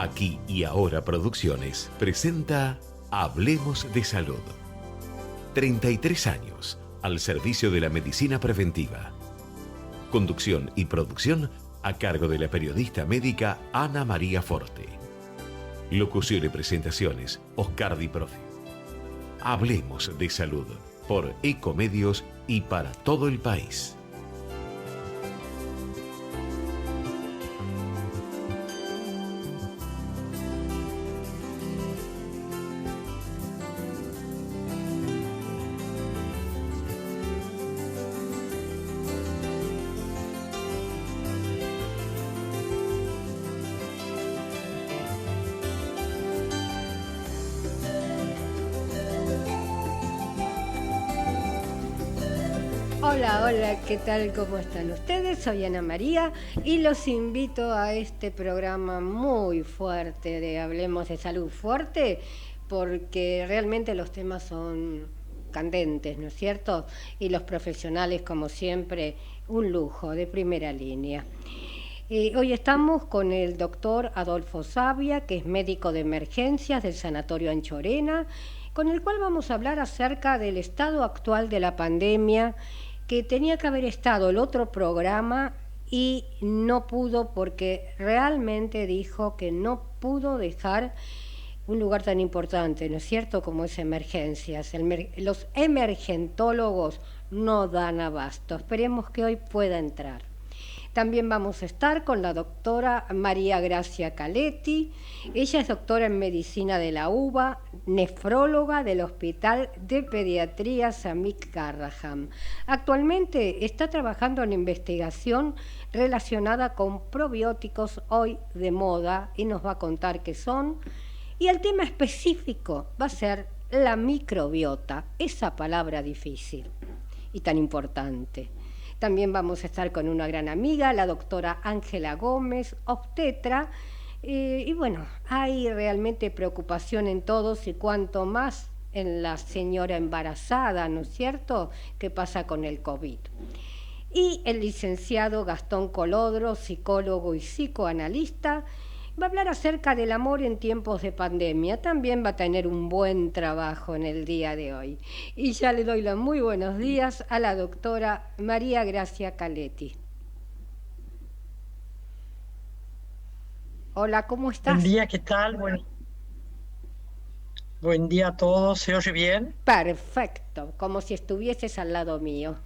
Aquí y Ahora Producciones presenta Hablemos de Salud. 33 años al servicio de la medicina preventiva. Conducción y producción a cargo de la periodista médica Ana María Forte. Locución y presentaciones Oscar Di Profi. Hablemos de Salud por Ecomedios y para todo el país. Hola, ¿qué tal? ¿Cómo están ustedes? Soy Ana María y los invito a este programa muy fuerte de Hablemos de Salud Fuerte, porque realmente los temas son candentes, ¿no es cierto? Y los profesionales, como siempre, un lujo de primera línea. Hoy estamos con el doctor Adolfo Savia, que es médico de emergencias del Sanatorio Anchorena, con el cual vamos a hablar acerca del estado actual de la pandemia, que tenía que haber estado el otro programa y no pudo porque realmente dijo que no pudo dejar un lugar tan importante, ¿no es cierto?, como es emergencias. Los emergentólogos no dan abasto. Esperemos que hoy pueda entrar. También vamos a estar con la doctora María Gracia Caletti. Ella es doctora en medicina de la UBA, nefróloga del Hospital de Pediatría Samik Garraham. Actualmente está trabajando en investigación relacionada con probióticos hoy de moda y nos va a contar qué son. Y el tema específico va a ser la microbiota, esa palabra difícil y tan importante. También vamos a estar con una gran amiga, la doctora Ángela Gómez, obstetra. Y bueno, hay realmente preocupación en todos y cuanto más en la señora embarazada, ¿no es cierto?, ¿qué pasa con el COVID? Y el licenciado Gastón Colodro, psicólogo y psicoanalista, va a hablar acerca del amor en tiempos de pandemia. También va a tener un buen trabajo en el día de hoy. Y ya le doy los muy buenos días a la doctora María Gracia Caletti. Hola, ¿cómo estás? Buen día, ¿qué tal? Buen día a todos, ¿se oye bien? Perfecto, como si estuvieses al lado mío.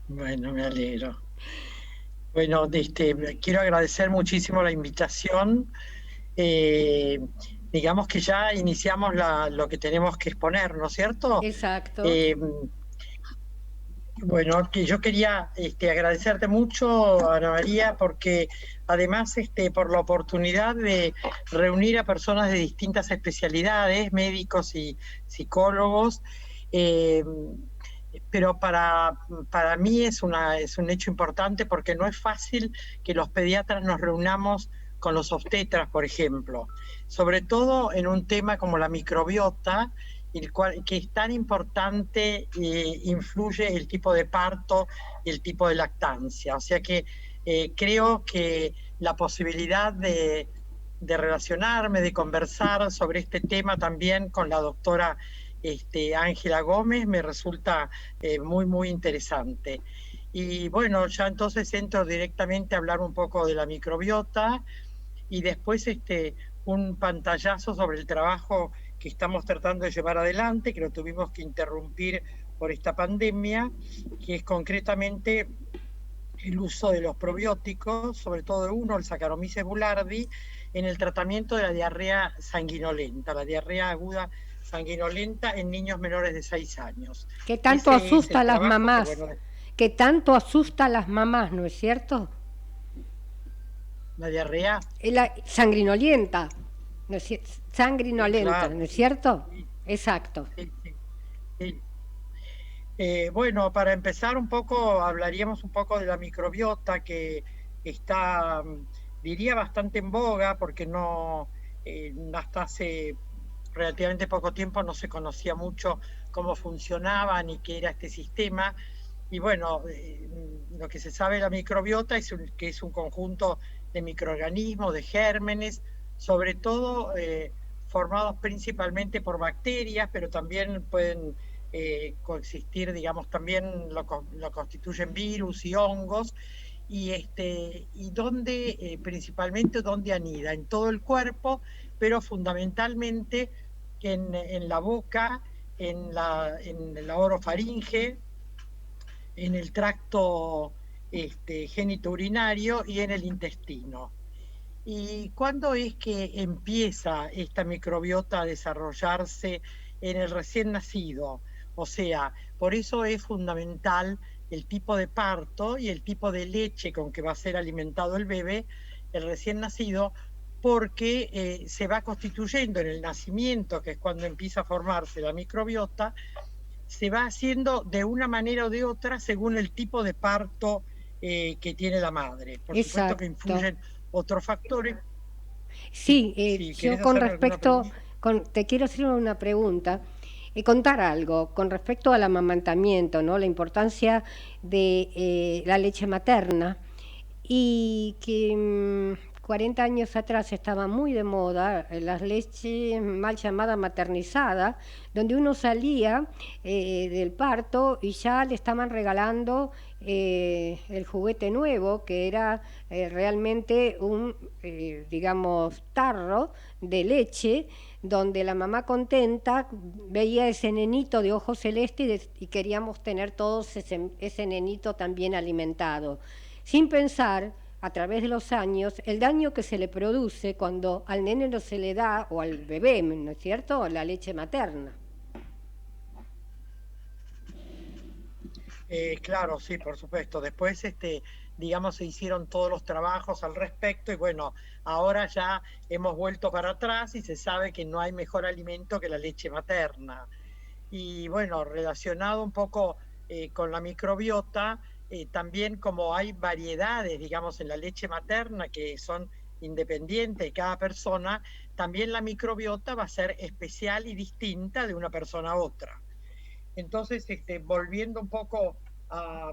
Bueno, me alegro. Bueno, quiero agradecer muchísimo la invitación. Digamos que ya iniciamos lo que tenemos que exponer, ¿no es cierto? Exacto. Bueno, que yo quería agradecerte mucho, Ana María, porque además por la oportunidad de reunir a personas de distintas especialidades, médicos y psicólogos, pero para mí es un hecho importante porque no es fácil que los pediatras nos reunamos con los obstetras, por ejemplo, sobre todo en un tema como la microbiota, que es tan importante, influye el tipo de parto y el tipo de lactancia. O sea que creo que la posibilidad de relacionarme, de conversar sobre este tema también con la doctora Ángela Gómez me resulta muy, muy interesante. Y bueno, ya entonces entro directamente a hablar un poco de la microbiota y después un pantallazo sobre el trabajo que estamos tratando de llevar adelante, que lo tuvimos que interrumpir por esta pandemia, que es concretamente el uso de los probióticos, sobre todo uno, el Saccharomyces boulardii, en el tratamiento de la diarrea sanguinolenta, la diarrea aguda sanguinolenta en niños menores de 6 años. Que tanto asusta a las mamás, que tanto asusta a las mamás, ¿no es cierto? La diarrea sanguinolenta, ¿no es sanguinolenta, claro. ¿no es cierto? Sí. Exacto. Sí. Bueno, para empezar hablaríamos un poco de la microbiota, que está, diría, bastante en boga, porque hasta hace relativamente poco tiempo no se conocía mucho cómo funcionaba ni qué era este sistema. Y bueno, lo que se sabe de la microbiota es que es un conjunto de microorganismos, de gérmenes, sobre todo formados principalmente por bacterias, pero también pueden coexistir, digamos, también lo constituyen virus y hongos, y donde, principalmente donde anida, en todo el cuerpo, pero fundamentalmente en la boca, en la orofaringe, en el tracto genitourinario y en el intestino. ¿Y cuándo es que empieza esta microbiota a desarrollarse en el recién nacido? O sea, por eso es fundamental el tipo de parto y el tipo de leche con que va a ser alimentado el bebé, el recién nacido, porque se va constituyendo en el nacimiento, que es cuando empieza a formarse la microbiota, se va haciendo de una manera o de otra según el tipo de parto que tiene la madre. Por supuesto que influyen otros factores. Sí, Si yo querés con hacerme alguna respecto, pregunta. te quiero hacer una pregunta, contar algo con respecto al amamantamiento, ¿no? La importancia de la leche materna y que 40 años atrás estaba muy de moda las leches mal llamada maternizada, donde uno salía del parto y ya le estaban regalando el juguete nuevo, que era realmente un, digamos, tarro de leche, donde la mamá contenta veía ese nenito de ojos celestes y queríamos tener todos ese nenito también alimentado, sin pensar a través de los años el daño que se le produce cuando al nene no se le da, o al bebé, ¿no es cierto?, la leche materna. Claro, sí, por supuesto. Después, digamos, se hicieron todos los trabajos al respecto y bueno, ahora ya hemos vuelto para atrás y se sabe que no hay mejor alimento que la leche materna. Y bueno, relacionado un poco con la microbiota, también como hay variedades, digamos, en la leche materna que son independientes de cada persona, también la microbiota va a ser especial y distinta de una persona a otra. Entonces, volviendo un poco a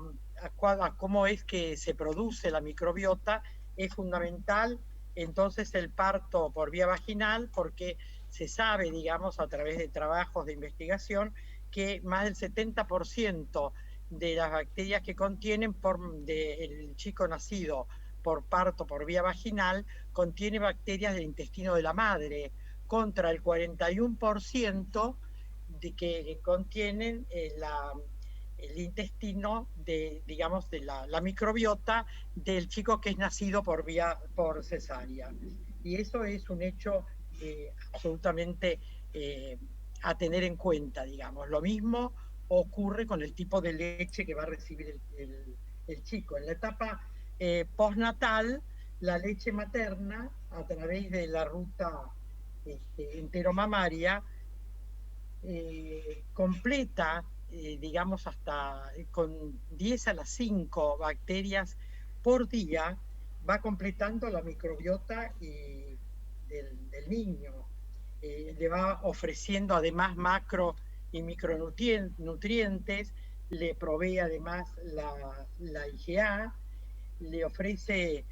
cómo es que se produce la microbiota, es fundamental entonces el parto por vía vaginal, porque se sabe, digamos, a través de trabajos de investigación, que más del 70% de las bacterias que contienen el chico nacido por parto por vía vaginal contiene bacterias del intestino de la madre, contra el 41% de que contienen el intestino digamos, de la microbiota del chico que es nacido por cesárea. Y eso es un hecho absolutamente a tener en cuenta, digamos. Lo mismo ocurre con el tipo de leche que va a recibir el chico. En la etapa postnatal, la leche materna, a través de la ruta enteromamaria, completa, digamos, hasta con 10 a las 5 bacterias por día, va completando la microbiota del niño. Le va ofreciendo además macro y micronutrientes, le provee además la IgA, le ofrece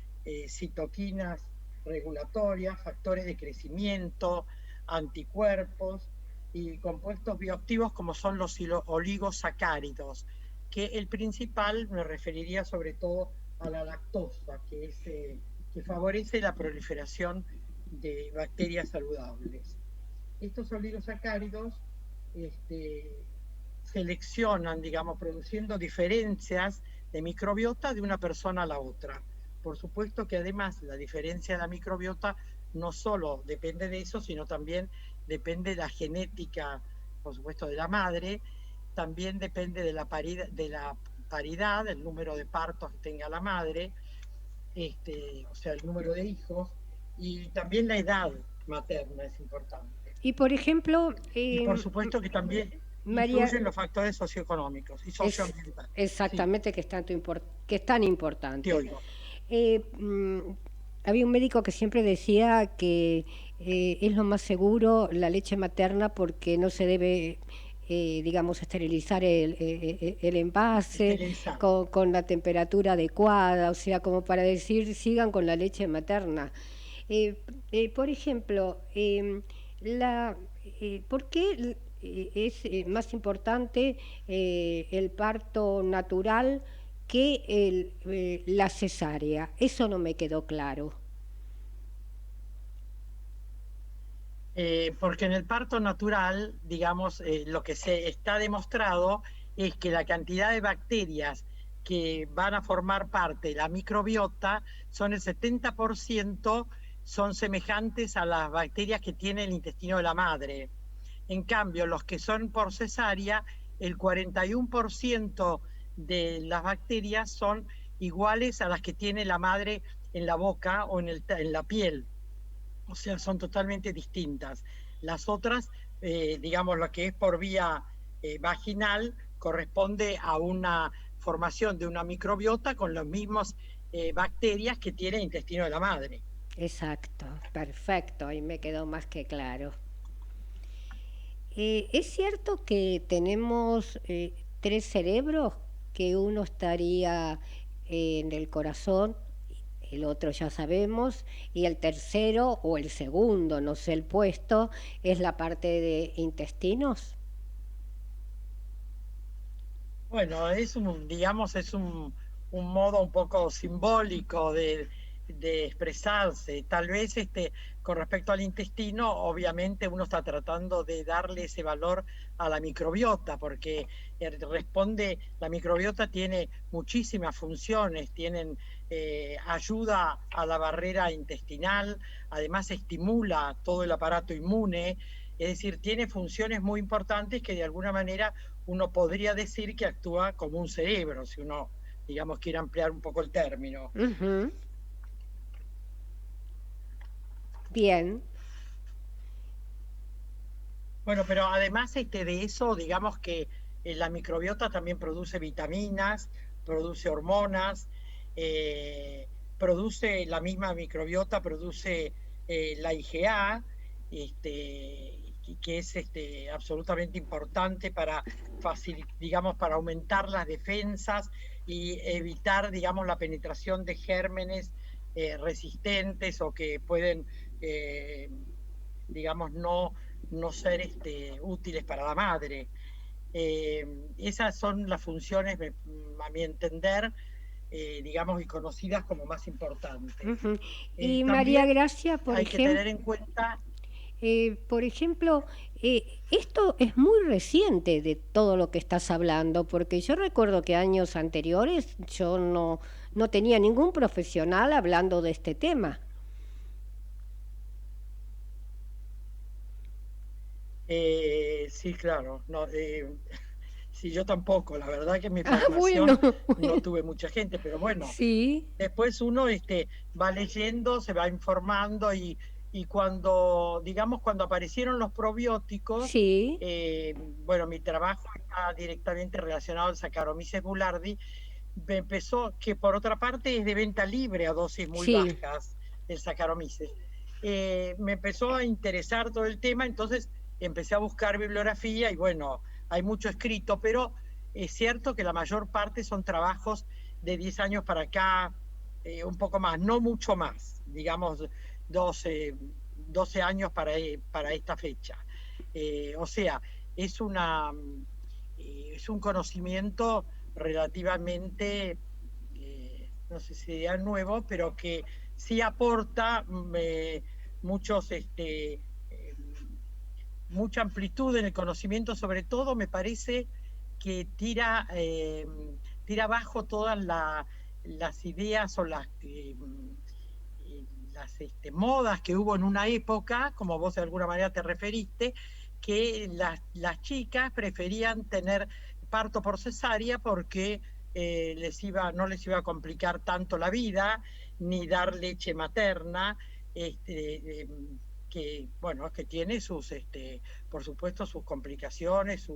citoquinas regulatorias, factores de crecimiento, anticuerpos y compuestos bioactivos como son los oligosacáridos, que el principal me referiría sobre todo a la lactosa, que favorece la proliferación de bacterias saludables. Estos oligosacáridos seleccionan, digamos, produciendo diferencias de microbiota de una persona a la otra. Por supuesto que además la diferencia de la microbiota no solo depende de eso, sino también depende de la genética, por supuesto, de la madre, también depende de la paridad, del número de partos que tenga la madre, o sea, el número de hijos, y también la edad materna es importante. Y por ejemplo, y por supuesto que también María, influyen los factores socioeconómicos y socioambientales. Exactamente, sí. Que es tan importante. Te oigo. Había un médico que siempre decía que es lo más seguro la leche materna porque no se debe digamos, esterilizar el envase Esterilizar. con la temperatura adecuada, o sea, como para decir, sigan con la leche materna. Por ejemplo, ¿por qué es más importante el parto natural que la cesárea? Eso no me quedó claro. Porque en el parto natural, digamos, lo que se está demostrado es que la cantidad de bacterias que van a formar parte de la microbiota son el 70%, son semejantes a las bacterias que tiene el intestino de la madre. En cambio, los que son por cesárea, el 41% de las bacterias son iguales a las que tiene la madre en la boca o en la piel. O sea, son totalmente distintas. Las otras, digamos, lo que es por vía vaginal, corresponde a una formación de una microbiota con las mismas bacterias que tiene el intestino de la madre. Exacto, perfecto, ahí me quedó más que claro. ¿Es cierto que tenemos tres cerebros? Que uno estaría en el corazón, el otro ya sabemos, y el tercero o el segundo, no sé el puesto, es la parte de intestinos. Bueno, digamos, un modo un poco simbólico de expresarse. Tal vez con respecto al intestino, obviamente uno está tratando de darle ese valor a la microbiota, porque la microbiota tiene muchísimas funciones, ayuda a la barrera intestinal, además estimula todo el aparato inmune, es decir, tiene funciones muy importantes que de alguna manera uno podría decir que actúa como un cerebro, si uno, digamos, quiere ampliar un poco el término. Ujú. Bien. Bueno, pero además de eso, digamos que la microbiota también produce vitaminas, produce hormonas, eh, la misma microbiota produce la IgA, que es absolutamente importante para digamos, para aumentar las defensas y evitar, digamos, la penetración de gérmenes resistentes o que pueden, digamos, no ser útiles para la madre. Esas son las funciones, a mi entender, digamos, y conocidas como más importantes. Ujú. Y María También Gracia, hay que tener en cuenta, por ejemplo, esto es muy reciente de todo lo que estás hablando, porque yo recuerdo que años anteriores yo no tenía ningún profesional hablando de este tema. sí, claro, no, sí, yo tampoco, la verdad que en mi Ah, bueno, formación no tuve mucha gente, pero bueno, sí, después uno va leyendo, se va informando y cuando, digamos, cuando aparecieron los probióticos, sí, bueno, mi trabajo está directamente relacionado al Saccharomyces boulardii, me empezó, que por otra parte es de venta libre a dosis muy sí. bajas el Saccharomyces. Me empezó a interesar todo el tema, entonces empecé a buscar bibliografía y bueno, hay mucho escrito, pero es cierto que la mayor parte son trabajos de 10 años para acá, un poco más, no mucho más, digamos 12 años para esta fecha. O sea, es, una, es un conocimiento relativamente, no sé si sea nuevo, pero que sí aporta muchos, mucha amplitud en el conocimiento, sobre todo me parece que tira abajo todas las ideas o modas que hubo en una época, como vos de alguna manera te referiste, que las chicas preferían tener parto por cesárea porque no les iba a complicar tanto la vida, ni dar leche materna, que, bueno, que tiene por supuesto, sus complicaciones,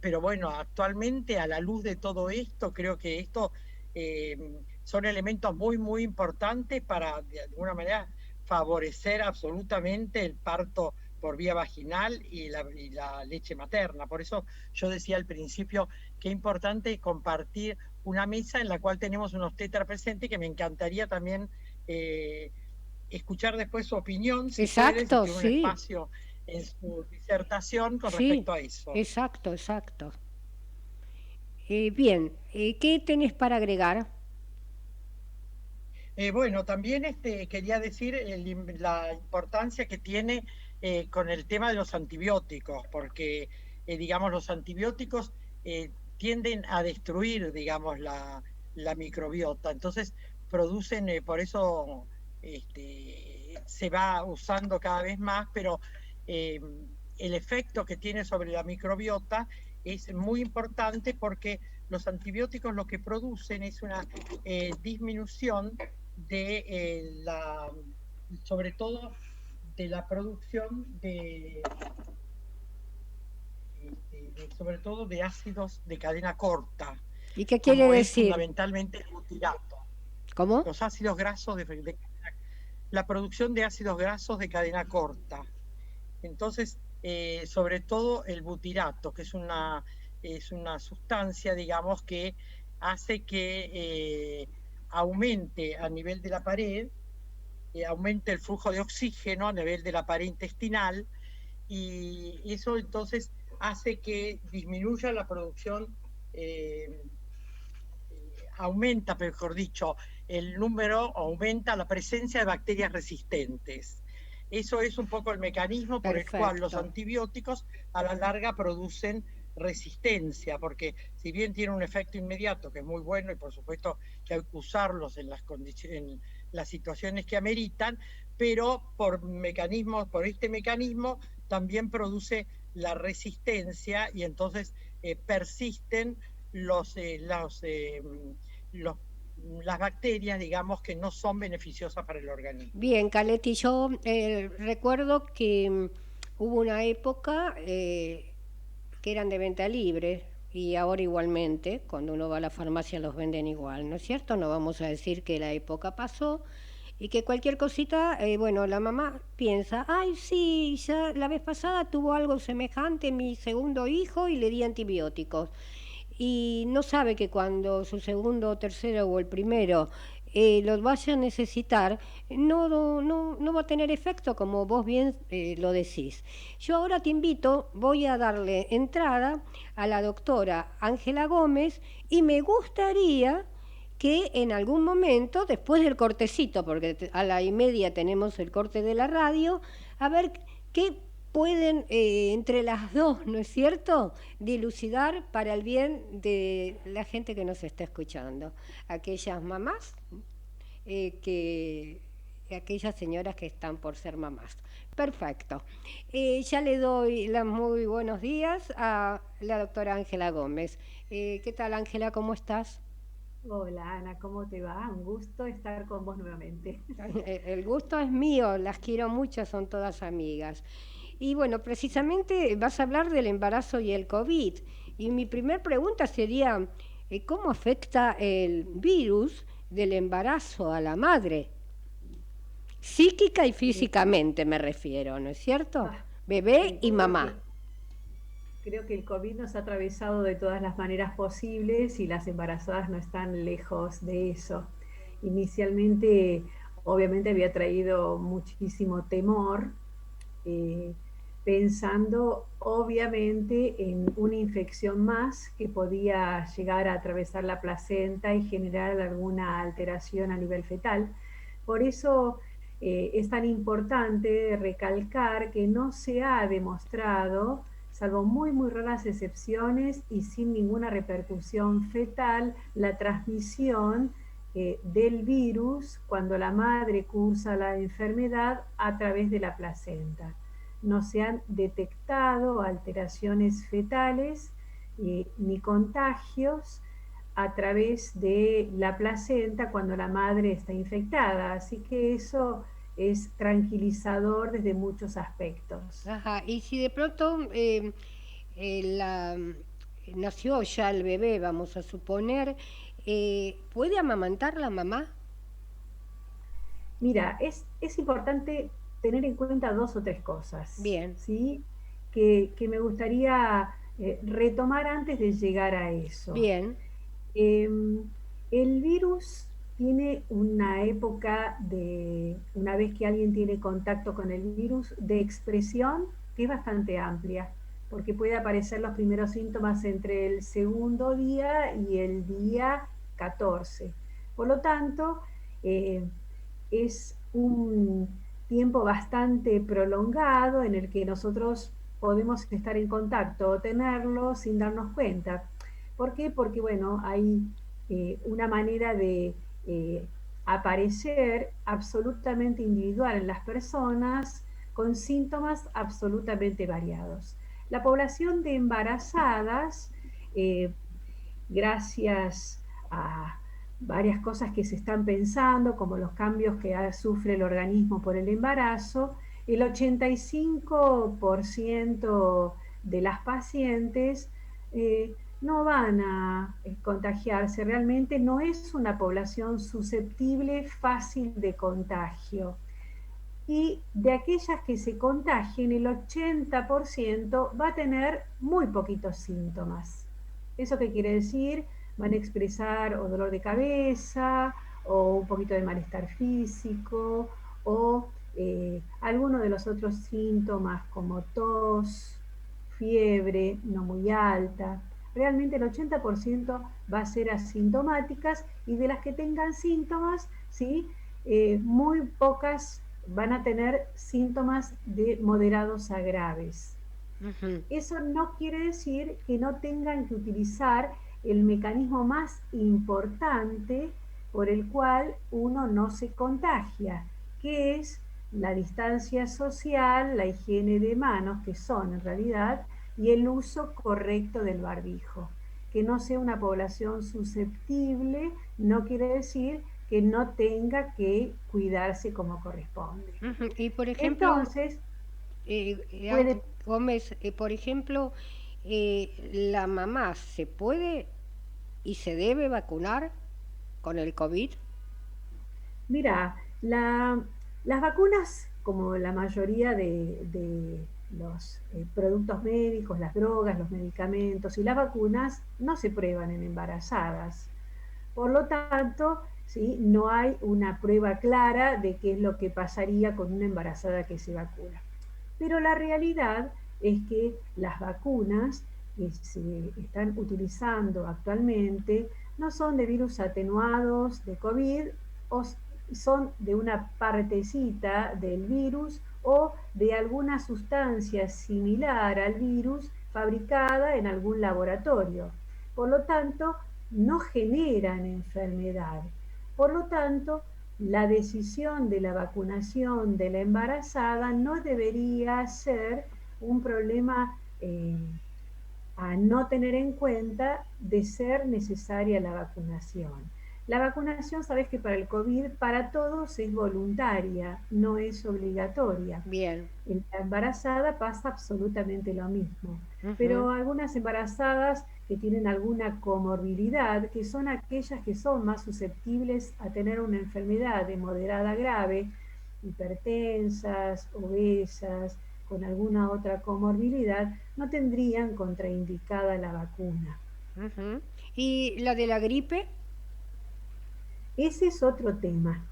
pero bueno, actualmente a la luz de todo esto, creo que esto eh, son elementos muy, importantes para, de alguna manera, favorecer absolutamente el parto por vía vaginal y la leche materna. Por eso yo decía al principio que es importante compartir una mesa en la cual tenemos unos tetras presentes, que me encantaría también escuchar después su opinión, si puede, si Exacto, tiene un sí, espacio en su disertación con sí, respecto a eso. exacto, exacto. Bien, ¿qué tenés para agregar? Bueno, también quería decir la importancia que tiene con el tema de los antibióticos, porque, digamos, los antibióticos tienden a destruir, digamos, la microbiota. Entonces, producen, por eso se va usando cada vez más, pero eh, el efecto que tiene sobre la microbiota es muy importante porque los antibióticos lo que producen es una disminución de sobre todo de la producción sobre todo de ácidos de cadena corta, ¿Y qué quiere como es decir? fundamentalmente el butirato. ¿Cómo? Los ácidos grasos la producción de ácidos grasos de cadena corta. Entonces, sobre todo el butirato, que es una sustancia, digamos, que hace que aumente a nivel de la pared, aumente el flujo de oxígeno a nivel de la pared intestinal, y eso entonces hace que disminuya la producción, aumenta, mejor dicho, el número, aumenta la presencia de bacterias resistentes. Eso es un poco el mecanismo por el cual los Perfecto. antibióticos a la larga producen resistencia, porque si bien tiene un efecto inmediato que es muy bueno y por supuesto que hay que usarlos en en las situaciones que ameritan, pero por este mecanismo también produce la resistencia y entonces persisten los, los, las bacterias, digamos, que no son beneficiosas para el organismo. Bien, Caletti, yo recuerdo que hubo una época que eran de venta libre y ahora igualmente, cuando uno va a la farmacia los venden igual, ¿no es cierto? No vamos a decir que la época pasó y que cualquier cosita, bueno, la mamá piensa, ay, sí, ya la vez pasada tuvo algo semejante mi segundo hijo y le di antibióticos. Y no sabe que cuando su segundo, tercero o el primero los vaya a necesitar, no va a tener efecto, como vos bien lo decís. Yo ahora te invito, voy a darle entrada a la doctora Ángela Gómez y me gustaría que en algún momento, después del cortecito, porque a la y media tenemos el corte de la radio, a ver qué pueden entre las dos, ¿no es cierto?, dilucidar para el bien de la gente que nos está escuchando. Aquellas mamás que aquellas señoras que están por ser mamás. Perfecto. Ya le doy los muy buenos días a la doctora Ángela Gómez. ¿Qué tal, Ángela? ¿Cómo estás? Hola Ana, ¿cómo te va? Un gusto estar con vos nuevamente. El gusto es mío, las quiero mucho, son todas amigas. Y bueno, precisamente vas a hablar del embarazo y el COVID. Y mi primer pregunta sería, ¿cómo afecta el virus del embarazo a la madre? Psíquica y Eh, físicamente me refiero, ¿no es cierto? ah, Bebé sí, y mamá. creo que el COVID nos ha atravesado de todas las maneras posibles y las embarazadas no están lejos de eso. Inicialmente, obviamente, había traído muchísimo temor, eh, pensando obviamente en una infección más que podía llegar a atravesar la placenta y generar alguna alteración a nivel fetal. Por eso es tan importante recalcar que no se ha demostrado, salvo muy, muy raras excepciones y sin ninguna repercusión fetal, la transmisión del virus cuando la madre cursa la enfermedad a través de la placenta. No se han detectado alteraciones fetales ni contagios a través de la placenta cuando la madre está infectada. Así que eso es tranquilizador desde muchos aspectos. Ajá. Y si de pronto nació ya el bebé, vamos a suponer, ¿puede amamantar la mamá? Mira, es importante tener en cuenta 2 o 3 cosas, Bien, ¿sí? Que me gustaría retomar antes de llegar a eso. bien, Em, el virus tiene una época una vez que alguien tiene contacto con el virus, de expresión que es bastante amplia, porque puede aparecer los primeros síntomas entre el segundo día y el día 14. Por lo tanto, eh, es un tiempo bastante prolongado en el que nosotros podemos estar en contacto o tenerlo sin darnos cuenta. ¿Por qué? Porque, bueno, hay una manera de aparecer absolutamente individual en las personas con síntomas absolutamente variados. La población de embarazadas, eh, gracias a varias cosas que se están pensando, como los cambios que sufre el organismo por el embarazo, el 85% de las pacientes no van a contagiarse. Realmente no es una población susceptible, fácil de contagio. Y de aquellas que se contagien, el 80% va a tener muy poquitos síntomas. ¿Eso qué quiere decir? Van a expresar o dolor de cabeza, o un poquito de malestar físico, o alguno de los otros síntomas como tos, fiebre no muy alta. Realmente el 80% va a ser asintomáticas, y de las que tengan síntomas, ¿sí? Muy pocas van a tener síntomas de moderados a graves. ujú, Eso no quiere decir que no tengan que utilizar el mecanismo más importante por el cual uno no se contagia, que es la distancia social, la higiene de manos, que son en realidad, y el uso correcto del barbijo. Que no sea una población susceptible no quiere decir que no tenga que cuidarse como corresponde. ujú. Y por ejemplo, Entonces, Ángel puede. Gómez, por ejemplo, ¿la mamá se puede y se debe vacunar con el COVID? Mira, las vacunas, como la mayoría de los productos médicos, las drogas, los medicamentos y las vacunas, no se prueban en embarazadas. Por lo tanto, ¿sí? No hay una prueba clara de qué es lo que pasaría con una embarazada que se vacuna. Pero la realidad es que las vacunas que se están utilizando actualmente no son de virus atenuados de COVID, o son de una partecita del virus o de alguna sustancia similar al virus fabricada en algún laboratorio. Por lo tanto, no generan enfermedad. Por lo tanto, la decisión de la vacunación de la embarazada no debería ser un problema a no tener en cuenta de ser necesaria la vacunación. La vacunación, sabes que para el COVID, para todos es voluntaria, no es obligatoria. Bien. En la embarazada pasa absolutamente lo mismo, Ujú. pero algunas embarazadas que tienen alguna comorbilidad, que son aquellas que son más susceptibles a tener una enfermedad de moderada a grave, hipertensas, obesas, con alguna otra comorbilidad, no tendrían contraindicada la vacuna. Ujú. ¿Y la de la gripe? Ese es otro tema.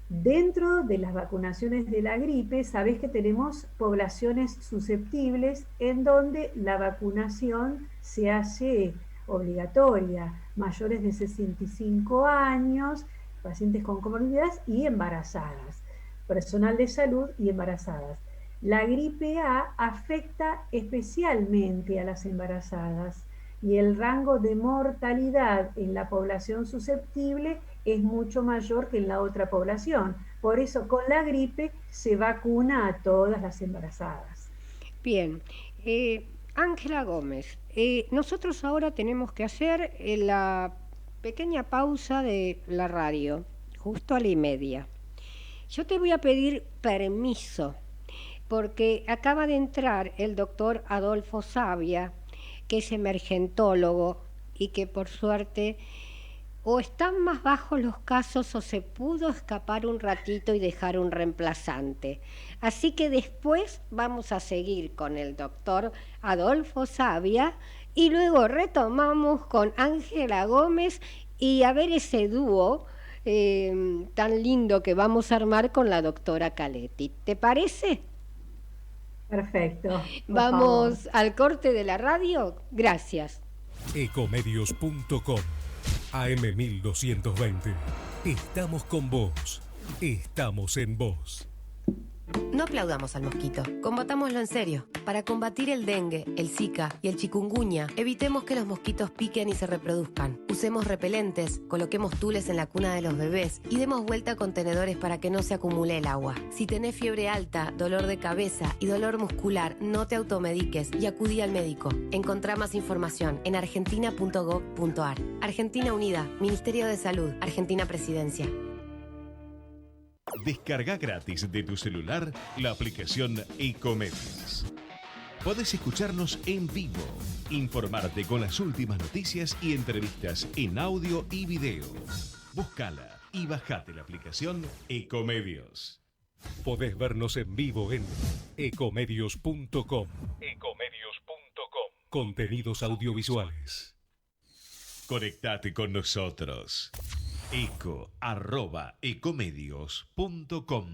Dentro de las vacunaciones de la gripe, sabés que tenemos poblaciones susceptibles en donde la vacunación se hace obligatoria: mayores de 65 años, pacientes con comorbilidades y embarazadas, personal de salud y embarazadas. La gripe A afecta especialmente a las embarazadas, y el rango de mortalidad en la población susceptible es mucho mayor que en la otra población. Por eso con la gripe se vacuna a todas las embarazadas. Bien. Ángela Gómez, nosotros ahora tenemos que hacer la pequeña pausa de la radio, justo a la y media. Yo te voy a pedir permiso porque acaba de entrar el doctor Adolfo Savia, que es emergentólogo y que por suerte o están más bajos los casos o se pudo escapar un ratito y dejar un reemplazante. Así que después vamos a seguir con el doctor Adolfo Savia y luego retomamos con Ángela Gómez y a ver ese dúo tan lindo que vamos a armar con la doctora Caletti. ¿Te parece? Perfecto. Vamos al corte de la radio. Gracias. Ecomedios.com AM1220. Estamos con vos. Estamos en vos. No aplaudamos al mosquito, combatámoslo en serio. Para combatir el dengue, el zika y el chikungunya, evitemos que los mosquitos piquen y se reproduzcan. Usemos repelentes, coloquemos tules en la cuna de los bebés y demos vuelta a contenedores para que no se acumule el agua. Si tenés fiebre alta, dolor de cabeza y dolor muscular, no te automediques y acudí al médico. Encontrá más información en argentina.gov.ar. Argentina Unida, Ministerio de Salud, Argentina Presidencia. Descarga gratis de tu celular la aplicación Ecomedios. Podés escucharnos en vivo, informarte con las últimas noticias y entrevistas en audio y video. Búscala y bajate la aplicación Ecomedios. Podés vernos en vivo en ecomedios.com. Contenidos audiovisuales. Conectate con nosotros. eco@ecomedios.com.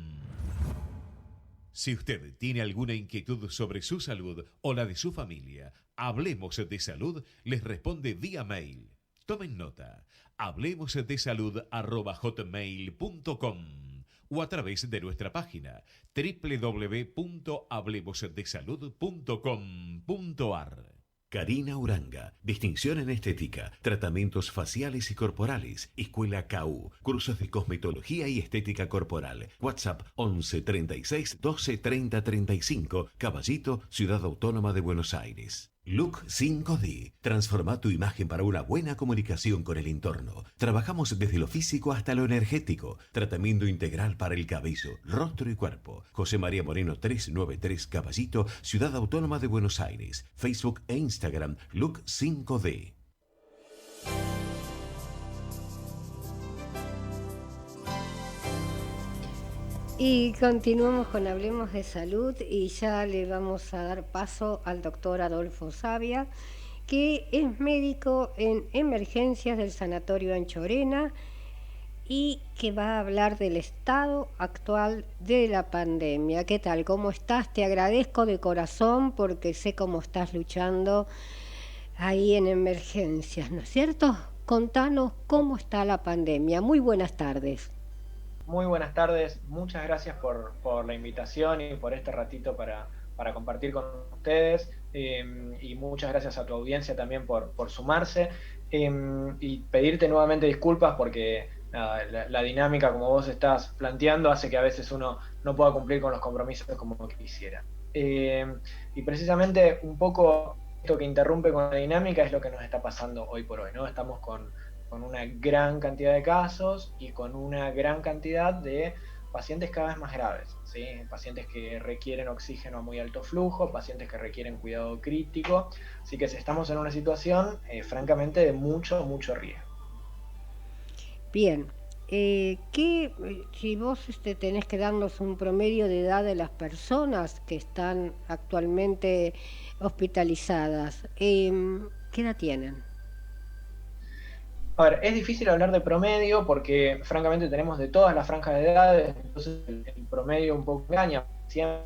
Si usted tiene alguna inquietud sobre su salud o la de su familia, Hablemos de Salud les responde vía mail. Tomen nota, hablemosdesalud@hotmail.com o a través de nuestra página www.hablemosdesalud.com.ar. Karina Uranga, distinción en estética, tratamientos faciales y corporales, Escuela KU, cursos de cosmetología y estética corporal. WhatsApp 11 36 12 30 35, Caballito, Ciudad Autónoma de Buenos Aires. Look 5D. Transforma tu imagen para una buena comunicación con el entorno. Trabajamos desde lo físico hasta lo energético. Tratamiento integral para el cabello, rostro y cuerpo. José María Moreno 393 Caballito, Ciudad Autónoma de Buenos Aires. Facebook e Instagram Look 5D. Y continuamos con Hablemos de Salud y ya le vamos a dar paso al doctor Adolfo Savia, que es médico en emergencias del Sanatorio Anchorena y que va a hablar del estado actual de la pandemia. ¿Qué tal? ¿Cómo estás? Te agradezco de corazón porque sé cómo estás luchando ahí en emergencias, ¿no es cierto? Contanos cómo está la pandemia. Muy buenas tardes. Muy buenas tardes, muchas gracias por la invitación y por este ratito para compartir con ustedes, y muchas gracias a tu audiencia también por sumarse, y pedirte nuevamente disculpas porque la dinámica como vos estás planteando hace que a veces uno no pueda cumplir con los compromisos como quisiera. Y precisamente un poco esto que interrumpe con la dinámica es lo que nos está pasando hoy por hoy, ¿no? Estamos con una gran cantidad de casos y con una gran cantidad de pacientes cada vez más graves, ¿sí? Pacientes que requieren oxígeno a muy alto flujo, pacientes que requieren cuidado crítico, así que estamos en una situación francamente de mucho riesgo. Bien, si vos tenés que darnos un promedio de edad de las personas que están actualmente hospitalizadas, ¿qué edad tienen? A ver, es difícil hablar de promedio porque francamente tenemos de todas las franjas de edades, entonces el promedio un poco engaña. Siempre,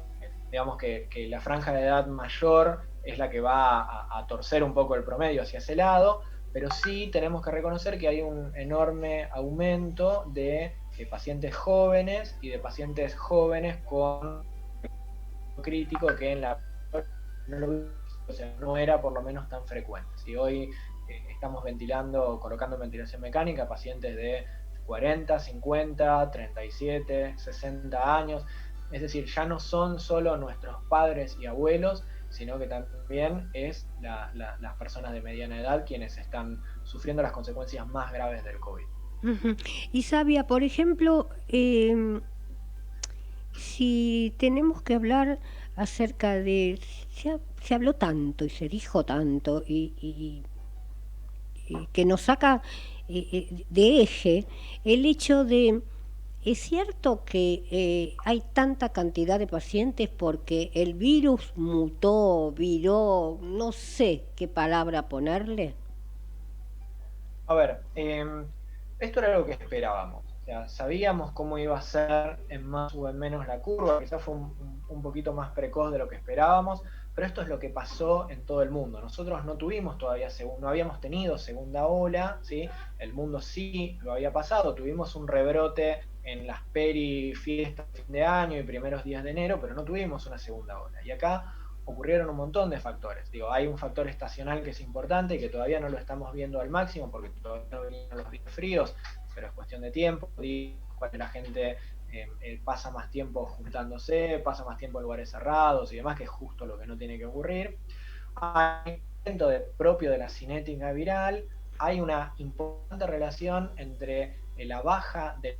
digamos que la franja de edad mayor es la que va a torcer un poco el promedio hacia ese lado, pero sí tenemos que reconocer que hay un enorme aumento de pacientes jóvenes y de pacientes jóvenes con crítico que en la no era por lo menos tan frecuente. Si hoy estamos colocando en ventilación mecánica pacientes de 40, 50, 37, 60 años. Es decir, ya no son solo nuestros padres y abuelos, sino que también es las personas de mediana edad quienes están sufriendo las consecuencias más graves del COVID. Y Savia, por ejemplo, si tenemos que hablar acerca de... Se habló tanto y se dijo tanto y que nos saca de eje el hecho de, ¿es cierto que hay tanta cantidad de pacientes porque el virus mutó, viró, no sé qué palabra ponerle? A ver, esto era lo que esperábamos. O sea, sabíamos cómo iba a ser en más o en menos la curva, quizás fue un poquito más precoz de lo que esperábamos, pero esto es lo que pasó en todo el mundo. Nosotros no tuvimos todavía, no habíamos tenido segunda ola, ¿sí? El mundo sí lo había pasado, tuvimos un rebrote en las fiestas de fin de año y primeros días de enero, pero no tuvimos una segunda ola. Y acá ocurrieron un montón de factores. Digo, hay un factor estacional que es importante y que todavía no lo estamos viendo al máximo porque todavía no vienen los días fríos, pero es cuestión de tiempo. Cuando la gente pasa más tiempo juntándose, pasa más tiempo en lugares cerrados y demás, que es justo lo que no tiene que ocurrir. Hay un propio de la cinética viral, hay una importante relación entre la baja del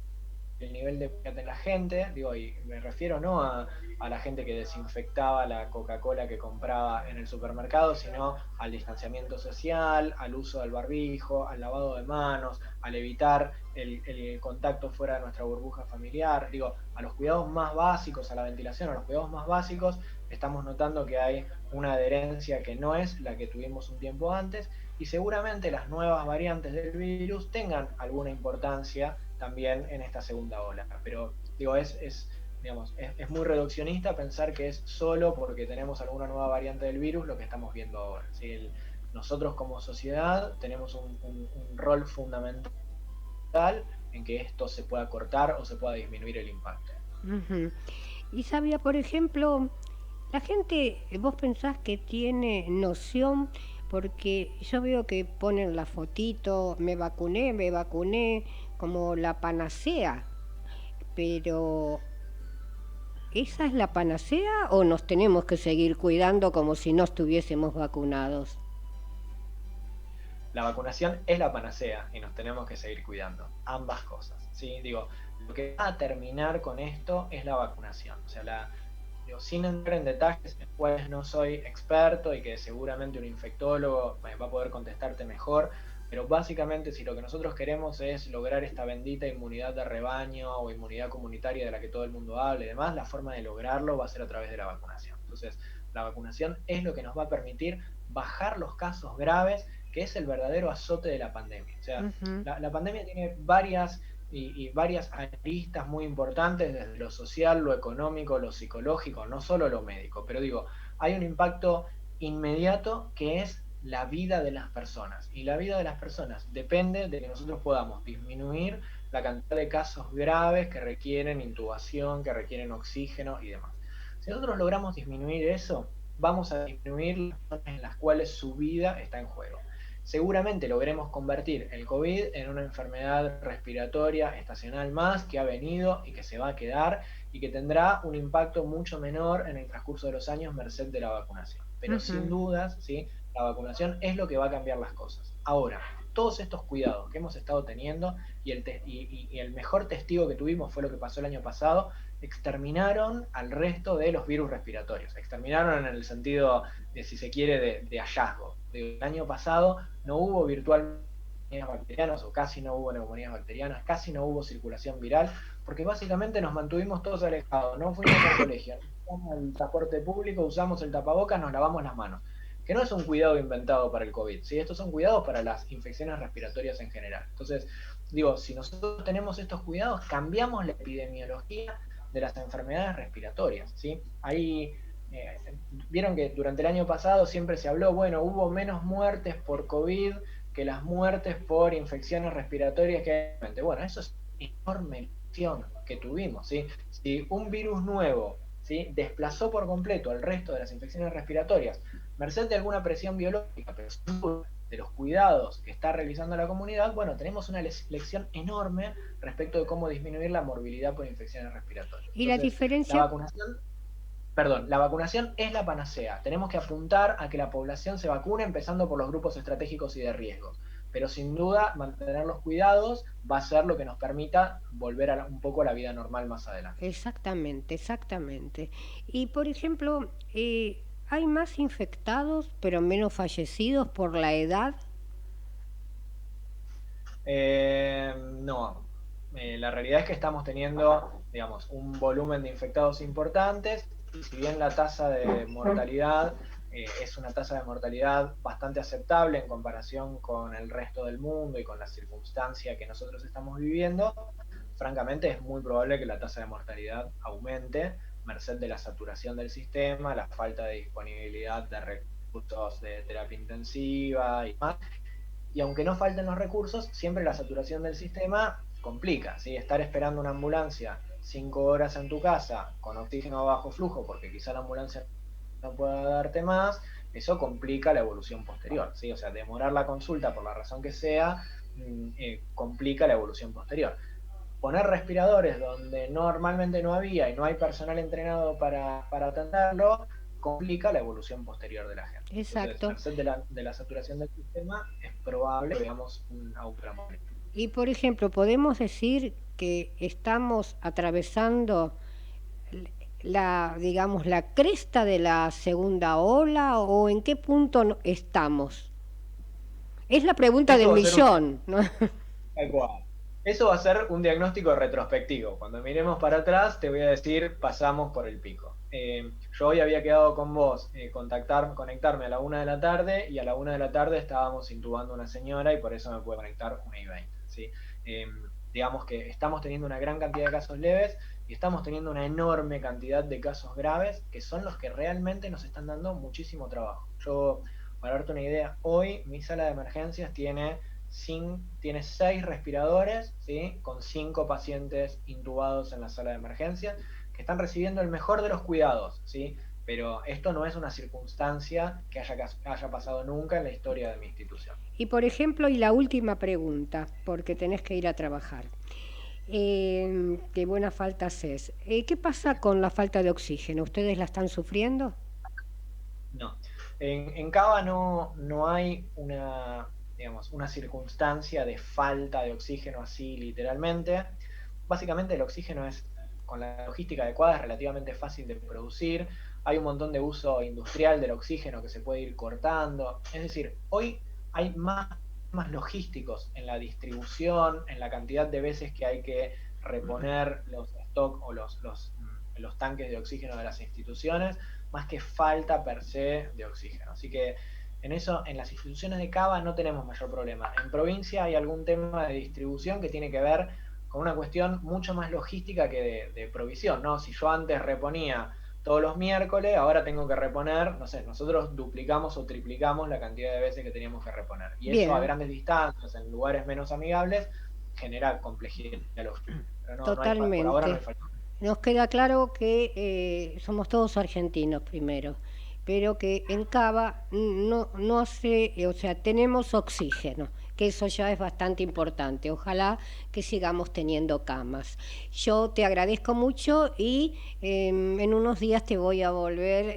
nivel de la gente, digo, y me refiero no a la gente que desinfectaba la Coca-Cola que compraba en el supermercado, sino al distanciamiento social, al uso del barbijo, al lavado de manos, al evitar el contacto fuera de nuestra burbuja familiar, digo, a los cuidados más básicos, a la ventilación, a los cuidados más básicos, estamos notando que hay una adherencia que no es la que tuvimos un tiempo antes, y seguramente las nuevas variantes del virus tengan alguna importancia también en esta segunda ola. Pero digo, digamos, es muy reduccionista pensar que es solo porque tenemos alguna nueva variante del virus lo que estamos viendo ahora. ¿Sí? Nosotros como sociedad tenemos un rol fundamental en que esto se pueda cortar o se pueda disminuir el impacto. Ujú. Y sabía, por ejemplo, la gente, vos pensás que tiene noción, porque yo veo que ponen la fotito, me vacuné, como la panacea, pero ¿esa es la panacea o nos tenemos que seguir cuidando como si no estuviésemos vacunados? La vacunación es la panacea y nos tenemos que seguir cuidando, ambas cosas. ¿Sí? Digo, lo que va a terminar con esto es la vacunación. O sea, digo, sin entrar en detalles, en los cuales no soy experto y que seguramente un infectólogo va a poder contestarte mejor, pero básicamente si lo que nosotros queremos es lograr esta bendita inmunidad de rebaño o inmunidad comunitaria de la que todo el mundo habla y demás, la forma de lograrlo va a ser a través de la vacunación. Entonces, la vacunación es lo que nos va a permitir bajar los casos graves, que es el verdadero azote de la pandemia. O sea, Ujú. la pandemia tiene varias aristas muy importantes, desde lo social, lo económico, lo psicológico, no solo lo médico, pero digo, hay un impacto inmediato que es la vida de las personas, y la vida de las personas depende de que nosotros podamos disminuir la cantidad de casos graves que requieren intubación, que requieren oxígeno y demás. Si nosotros logramos disminuir eso, vamos a disminuir las zonas en las cuales su vida está en juego. Seguramente logremos convertir el COVID en una enfermedad respiratoria estacional más que ha venido y que se va a quedar y que tendrá un impacto mucho menor en el transcurso de los años merced de la vacunación. Pero sin Ujú. dudas, ¿sí? La vacunación es lo que va a cambiar las cosas. Ahora, todos estos cuidados que hemos estado teniendo y el mejor testigo que tuvimos fue lo que pasó el año pasado, exterminaron al resto de los virus respiratorios. Exterminaron en el sentido, de, si se quiere, de hallazgo. El año pasado no hubo virtualmente bacterianas o casi no hubo neumonías bacterianas, casi no hubo circulación viral, porque básicamente nos mantuvimos todos alejados, no fuimos al colegio, usamos el transporte público, usamos el tapabocas, nos lavamos las manos, que no es un cuidado inventado para el COVID, ¿sí? Estos son cuidados para las infecciones respiratorias en general. Entonces, digo, si nosotros tenemos estos cuidados, cambiamos la epidemiología de las enfermedades respiratorias, ¿sí? Ahí vieron que durante el año pasado siempre se habló, bueno, hubo menos muertes por COVID que las muertes por infecciones respiratorias que hay. Bueno, eso es una enorme lección que tuvimos, ¿sí? Si un virus nuevo, ¿sí? Desplazó por completo al resto de las infecciones respiratorias, merced de alguna presión biológica, pero sin duda de los cuidados que está realizando la comunidad, bueno, tenemos una lección enorme respecto de cómo disminuir la morbilidad por infecciones respiratorias. ¿Y la Entonces, diferencia? la vacunación es la panacea. Tenemos que apuntar a que la población se vacune, empezando por los grupos estratégicos y de riesgo. Pero sin duda, mantener los cuidados va a ser lo que nos permita volver un poco a la vida normal más adelante. Exactamente, exactamente. Y por ejemplo, ¿hay más infectados pero menos fallecidos por la edad? No, la realidad es que estamos teniendo, digamos, un volumen de infectados importantes, y si bien la tasa de mortalidad es una tasa de mortalidad bastante aceptable en comparación con el resto del mundo y con la circunstancia que nosotros estamos viviendo, francamente es muy probable que la tasa de mortalidad aumente, merced de la saturación del sistema, la falta de disponibilidad de recursos de terapia intensiva y más. Y aunque no falten los recursos, siempre la saturación del sistema complica, ¿sí? Estar esperando una ambulancia 5 horas en tu casa con oxígeno a bajo flujo, porque quizá la ambulancia no pueda darte más, eso complica la evolución posterior, ¿sí? O sea, demorar la consulta por la razón que sea, complica la evolución posterior. Poner respiradores donde normalmente no había y no hay personal entrenado para atenderlo, complica la evolución posterior de la gente. Exacto. Entonces, merced de la saturación del sistema, es probable que veamos un aumento. Y por ejemplo, podemos decir que estamos atravesando digamos, la cresta de la segunda ola, o en qué punto estamos. Es la pregunta del millón, ¿no? Tal cual. Eso va a ser un diagnóstico retrospectivo. Cuando miremos para atrás, te voy a decir, pasamos por el pico. Yo hoy había quedado con vos, conectarme a la 1 de la tarde, y a la 1 de la tarde estábamos intubando a una señora, y por eso me pude conectar 1:20. ¿Sí? Digamos que estamos teniendo una gran cantidad de casos leves y estamos teniendo una enorme cantidad de casos graves, que son los que realmente nos están dando muchísimo trabajo. Yo, para darte una idea, hoy mi sala de emergencias tiene 6 respiradores, ¿sí? Con 5 pacientes intubados en la sala de emergencias, que están recibiendo el mejor de los cuidados, ¿sí? Pero esto no es una circunstancia que haya pasado nunca en la historia de mi institución. Y por ejemplo, y la última pregunta, porque tenés que ir a trabajar. Qué buena falta haces. ¿Qué pasa con la falta de oxígeno? ¿Ustedes la están sufriendo? No. En Cava no hay una circunstancia de falta de oxígeno así literalmente. Básicamente el oxígeno con la logística adecuada, es relativamente fácil de producir. Hay un montón de uso industrial del oxígeno que se puede ir cortando. Es decir, hoy hay más logísticos en la distribución, en la cantidad de veces que hay que reponer los stock o los tanques de oxígeno de las instituciones, más que falta per se de oxígeno. Así que en eso, en las instituciones de Cava no tenemos mayor problema. En provincia hay algún tema de distribución que tiene que ver con una cuestión mucho más logística que de provisión, ¿no? Si yo antes reponía todos los miércoles, ahora tengo que reponer, no sé, nosotros duplicamos o triplicamos la cantidad de veces que teníamos que reponer. Y Bien. Eso a grandes distancias, en lugares menos amigables, genera complejidad logística. Pero Totalmente. Por ahora no hay falta. Nos queda claro que somos todos argentinos primero, pero que en Cava no hace, o sea, tenemos oxígeno, que eso ya es bastante importante. Ojalá que sigamos teniendo camas. Yo te agradezco mucho y en unos días te voy a volver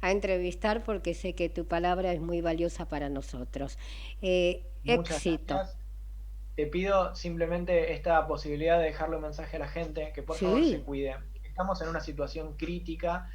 a entrevistar, porque sé que tu palabra es muy valiosa para nosotros. Muchas Éxito. gracias. Te pido simplemente esta posibilidad de dejarle un mensaje a la gente, que por favor se cuide. Estamos en una situación crítica,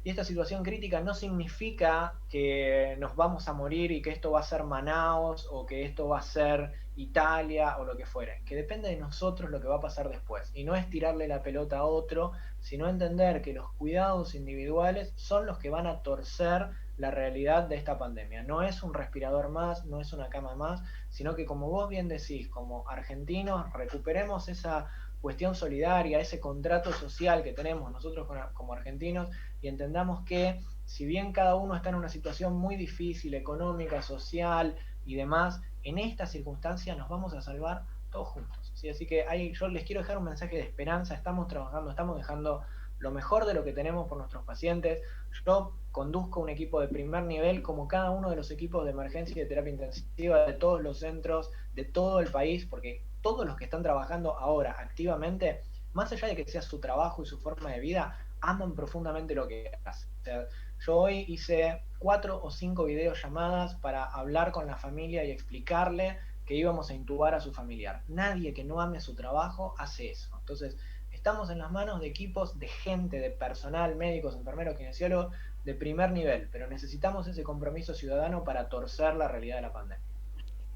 y esta situación crítica no significa que nos vamos a morir y que esto va a ser Manaos o que esto va a ser Italia o lo que fuere. Que depende de nosotros lo que va a pasar después. Y no es tirarle la pelota a otro, sino entender que los cuidados individuales son los que van a torcer la realidad de esta pandemia. No es un respirador más, no es una cama más, sino que, como vos bien decís, como argentinos, recuperemos esa cuestión solidaria, ese contrato social que tenemos nosotros como argentinos, y entendamos que, si bien cada uno está en una situación muy difícil, económica, social y demás, en esta circunstancia nos vamos a salvar todos juntos, ¿sí? Así que yo les quiero dejar un mensaje de esperanza. Estamos trabajando, estamos dejando lo mejor de lo que tenemos por nuestros pacientes. Yo conduzco un equipo de primer nivel, como cada uno de los equipos de emergencia y de terapia intensiva de todos los centros de todo el país, porque todos los que están trabajando ahora activamente, más allá de que sea su trabajo y su forma de vida, aman profundamente lo que hacen. O sea, yo hoy hice 4 o 5 videollamadas para hablar con la familia y explicarle que íbamos a intubar a su familiar. Nadie que no ame su trabajo hace eso. Entonces, estamos en las manos de equipos, de gente, de personal, médicos, enfermeros, kinesiólogos, de primer nivel, pero necesitamos ese compromiso ciudadano para torcer la realidad de la pandemia.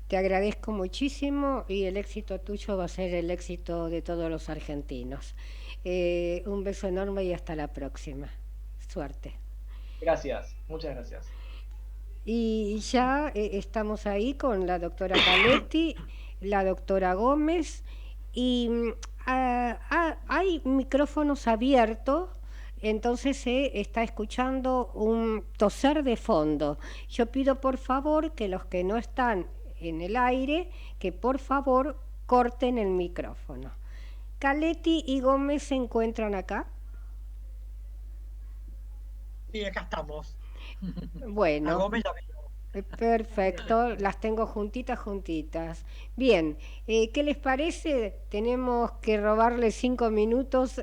Te agradezco muchísimo y el éxito tuyo va a ser el éxito de todos los argentinos. Un beso enorme y hasta la próxima. Suerte. Gracias, muchas gracias. Y ya estamos ahí con la doctora Caletti, la doctora Gómez y hay micrófonos abiertos, entonces se está escuchando un toser de fondo. Yo pido por favor que los que no están en el aire, que por favor corten el micrófono. Caletti y Gómez se encuentran acá. Sí, acá estamos. Bueno. A Gómez la veo. Perfecto, las tengo juntitas. Bien, ¿qué les parece? Tenemos que robarle 5 minutos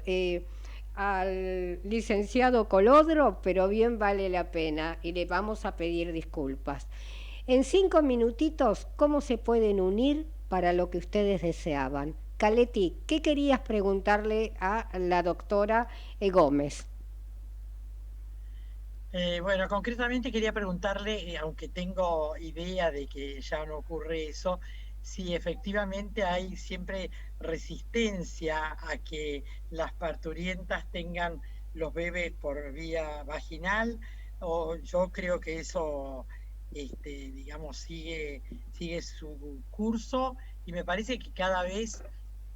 al licenciado Colodro, pero bien vale la pena y le vamos a pedir disculpas. En 5 minutitos, ¿cómo se pueden unir para lo que ustedes deseaban? Caletti, ¿qué querías preguntarle a la doctora Gómez? Bueno, concretamente quería preguntarle, aunque tengo idea de que ya no ocurre eso, si efectivamente hay siempre resistencia a que las parturientas tengan los bebés por vía vaginal, o yo creo que eso, digamos, sigue su curso y me parece que cada vez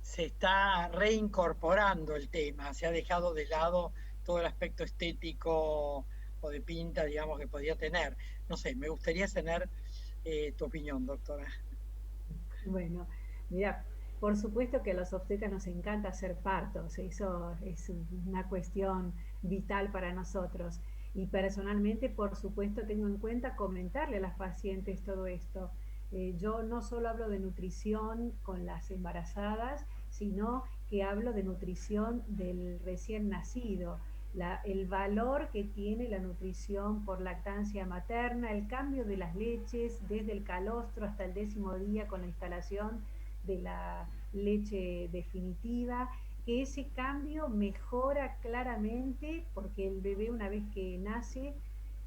se está reincorporando el tema, se ha dejado de lado todo el aspecto estético o de pinta, digamos, que podía tener. No sé, me gustaría tener tu opinión, doctora. Bueno, mira, por supuesto que a los obstetras nos encanta hacer partos, eso es una cuestión vital para nosotros. Y personalmente, por supuesto, tengo en cuenta comentarle a las pacientes todo esto. Yo no solo hablo de nutrición con las embarazadas, sino que hablo de nutrición del recién nacido. El valor que tiene la nutrición por lactancia materna, el cambio de las leches desde el calostro hasta el 10º día con la instalación de la leche definitiva, que ese cambio mejora claramente porque el bebé una vez que nace,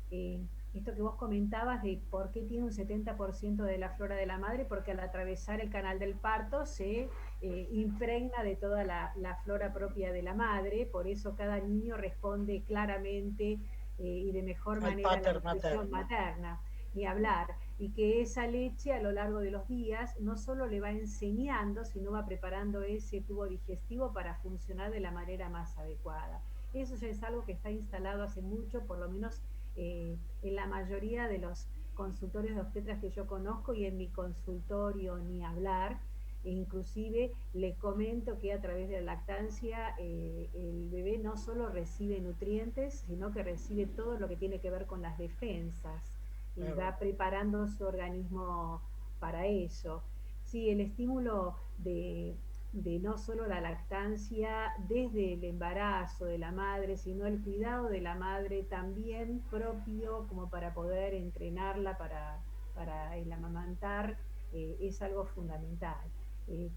esto que vos comentabas de por qué tiene un 70% de la flora de la madre, porque al atravesar el canal del parto se impregna de toda la flora propia de la madre, por eso cada niño responde claramente y de mejor manera a la nutrición materna, ni hablar, y que esa leche a lo largo de los días no solo le va enseñando, sino va preparando ese tubo digestivo para funcionar de la manera más adecuada. Eso ya es algo que está instalado hace mucho, por lo menos en la mayoría de los consultorios de obstetras que yo conozco, y en mi consultorio ni hablar. Inclusive le comento que a través de la lactancia el bebé no solo recibe nutrientes, sino que recibe todo lo que tiene que ver con las defensas y va preparando su organismo para eso. Sí, el estímulo de no solo la lactancia desde el embarazo de la madre, sino el cuidado de la madre también propio como para poder entrenarla para el amamantar, es algo fundamental.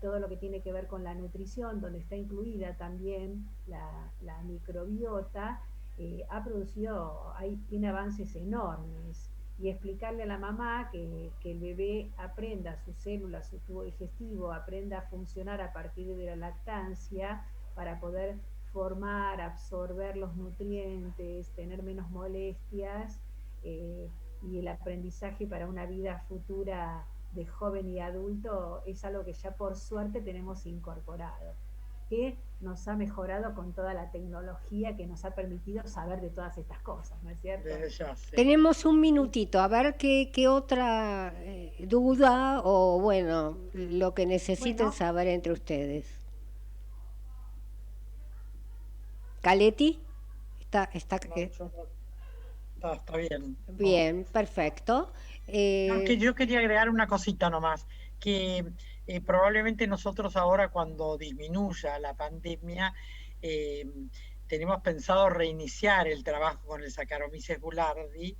Todo lo que tiene que ver con la nutrición, donde está incluida también la microbiota, tiene avances enormes. Y explicarle a la mamá que el bebé aprenda sus células, su tubo digestivo, aprenda a funcionar a partir de la lactancia para poder formar, absorber los nutrientes, tener menos molestias, y el aprendizaje para una vida futura de joven y adulto es algo que ya por suerte tenemos incorporado, que nos ha mejorado con toda la tecnología que nos ha permitido saber de todas estas cosas, ¿no es cierto? Tenemos un minutito, a ver qué otra duda o bueno, lo que necesiten saber entre ustedes. ¿Caletti? Está bien. Bien, perfecto. Aunque yo quería agregar una cosita nomás, que probablemente nosotros ahora cuando disminuya la pandemia tenemos pensado reiniciar el trabajo con el Saccharomyces boulardii,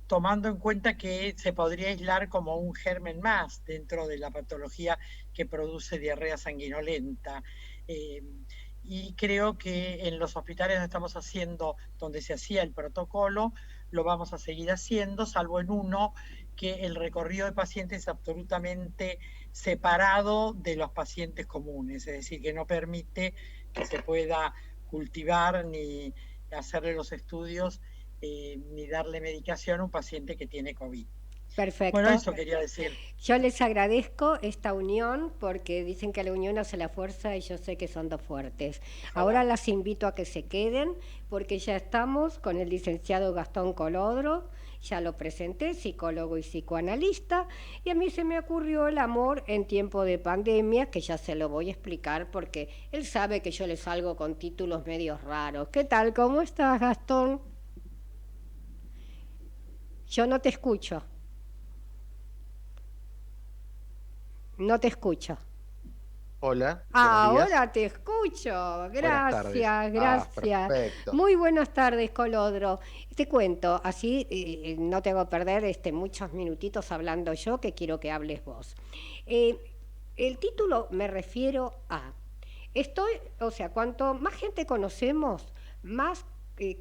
tomando en cuenta que se podría aislar como un germen más dentro de la patología que produce diarrea sanguinolenta. Y creo que en los hospitales donde estamos haciendo, donde se hacía el protocolo, lo vamos a seguir haciendo, salvo en uno que el recorrido de pacientes es absolutamente separado de los pacientes comunes, es decir, que no permite que se pueda cultivar ni hacerle los estudios ni darle medicación a un paciente que tiene COVID. Perfecto. Bueno, eso quería decir. Yo les agradezco esta unión porque dicen que la unión hace la fuerza y yo sé que son dos fuertes. Ahora las invito a que se queden porque ya estamos con el licenciado Gastón Colodro, ya lo presenté, psicólogo y psicoanalista, y a mí se me ocurrió el amor en tiempo de pandemia, que ya se lo voy a explicar porque él sabe que yo le salgo con títulos medios raros. ¿Qué tal? ¿Cómo estás, Gastón? Yo no te escucho. No te escucho. Hola, buenos días. Ahora te escucho. Buenas tardes. Gracias, gracias. Perfecto. Muy buenas tardes, Colodro. Te cuento, así no te hago perder muchos minutitos hablando yo, que quiero que hables vos. El título me refiero a, cuanto más gente conocemos, más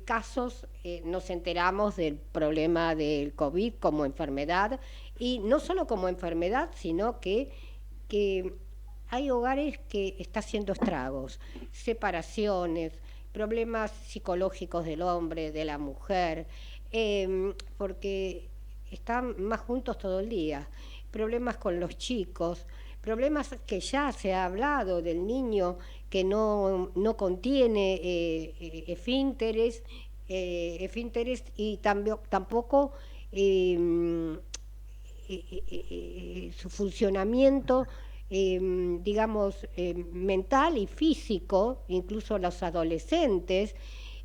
casos nos enteramos del problema del COVID como enfermedad, y no solo como enfermedad, sino que hay hogares que están haciendo estragos, separaciones, problemas psicológicos del hombre, de la mujer, porque están más juntos todo el día, problemas con los chicos, problemas que ya se ha hablado del niño que no contiene esfínteres y tampoco su funcionamiento mental y físico, incluso los adolescentes,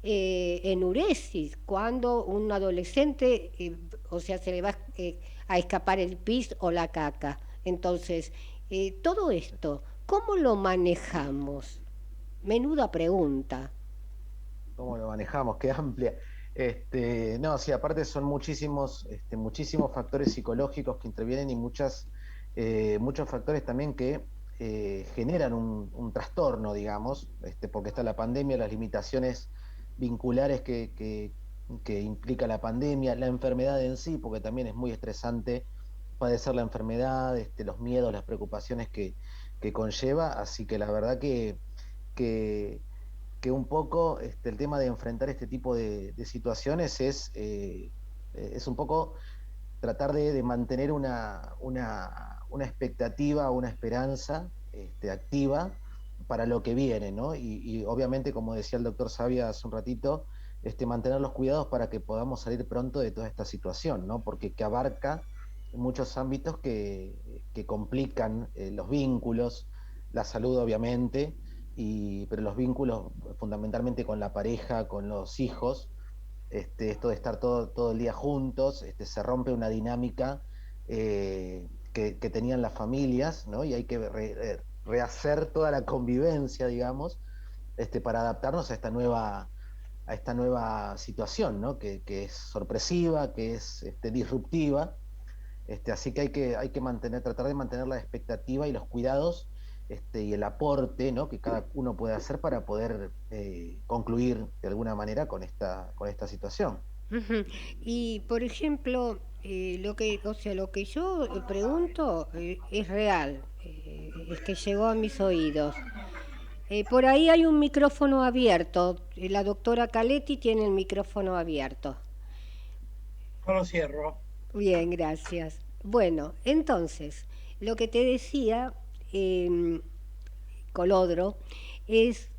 enuresis, cuando un adolescente, se le va a escapar el pis o la caca. Entonces, todo esto, ¿cómo lo manejamos? Menuda pregunta. ¿Cómo lo manejamos? Qué amplia. No, sí, aparte son muchísimos factores psicológicos que intervienen y muchos factores también que generan un trastorno, digamos, porque está la pandemia, las limitaciones vinculares que implica la pandemia, la enfermedad en sí, porque también es muy estresante padecer la enfermedad, los miedos, las preocupaciones que conlleva, así que la verdad que un poco el tema de enfrentar este tipo de situaciones es un poco tratar de mantener una expectativa, una esperanza activa para lo que viene, ¿no? Y obviamente, como decía el doctor Sabia hace un ratito, mantener los cuidados para que podamos salir pronto de toda esta situación, ¿no? Porque que abarca muchos ámbitos que complican los vínculos, la salud obviamente, pero los vínculos fundamentalmente con la pareja, con los hijos, esto de estar todo el día juntos, se rompe una dinámica que tenían las familias, ¿no? Y hay que rehacer toda la convivencia, digamos, para adaptarnos a esta nueva situación, ¿no? Que es sorpresiva, que es disruptiva. Así que hay que tratar de mantener la expectativa y los cuidados y el aporte, ¿no? que cada uno puede hacer para poder concluir de alguna manera con esta situación. Uh-huh. Y por ejemplo, lo que yo pregunto es real, es que llegó a mis oídos. Por ahí hay un micrófono abierto. La doctora Caletti tiene el micrófono abierto. No lo cierro. Bien, gracias. Bueno, entonces, lo que te decía, Colodro, es,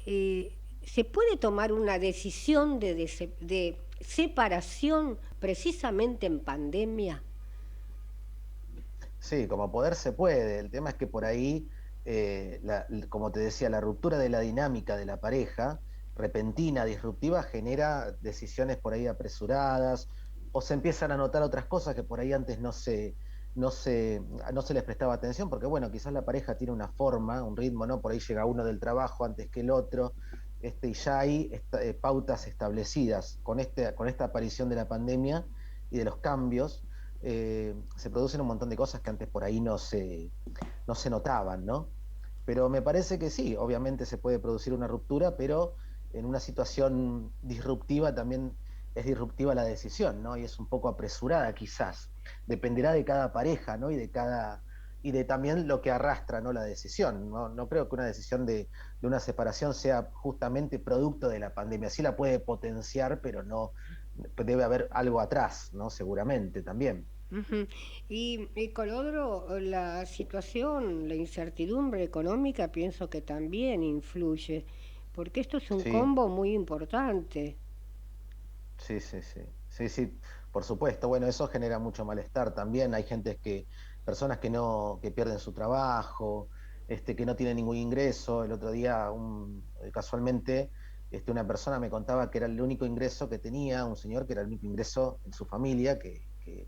¿se puede tomar una decisión de separación precisamente en pandemia? Sí, como poder se puede. El tema es que por ahí, como te decía, la ruptura de la dinámica de la pareja, repentina, disruptiva, genera decisiones por ahí apresuradas, o se empiezan a notar otras cosas que por ahí antes no se les prestaba atención, porque bueno, quizás la pareja tiene una forma, un ritmo, ¿no? Por ahí llega uno del trabajo antes que el otro, y ya hay pautas establecidas. Con esta aparición de la pandemia y de los cambios, se producen un montón de cosas que antes por ahí no se notaban, ¿no? Pero me parece que sí, obviamente se puede producir una ruptura, pero en una situación disruptiva también es disruptiva la decisión, ¿no? Y es un poco apresurada quizás. dependerá de cada pareja, ¿no? Y de también lo que arrastra, ¿no? La decisión. No creo que una decisión de una separación sea justamente producto de la pandemia. Sí la puede potenciar, pero no debe haber algo atrás, ¿no? Seguramente también. Ujú. Y Colodro, la situación, la incertidumbre económica, pienso que también influye, porque esto es un Sí, combo muy importante. sí, sí, sí. Sí, sí, por supuesto. Bueno, eso genera mucho malestar también. Hay personas que no, que pierden su trabajo, que no tienen ningún ingreso. El otro día, casualmente, una persona me contaba que era el único ingreso que tenía, un señor que era el único ingreso en su familia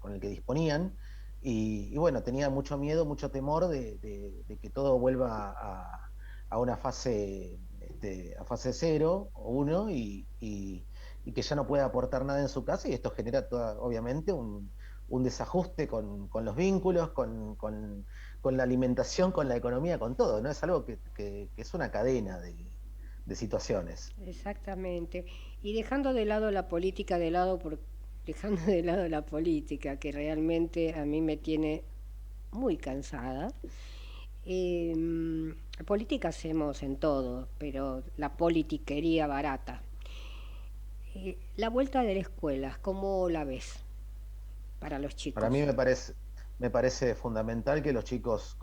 con el que disponían. Y bueno, tenía mucho miedo, mucho temor de que todo vuelva a una fase, a fase cero o uno y que ya no puede aportar nada en su casa y esto genera obviamente un desajuste con los vínculos, con la alimentación, con la economía, con todo, ¿no? Es algo que es una cadena de situaciones. Exactamente. Y dejando de lado la política de lado, dejando de lado la política, que realmente a mí me tiene muy cansada. Política hacemos en todo, pero la politiquería barata. La vuelta de la escuela, ¿cómo la ves para los Para mí chicos? me parece fundamental que los chicos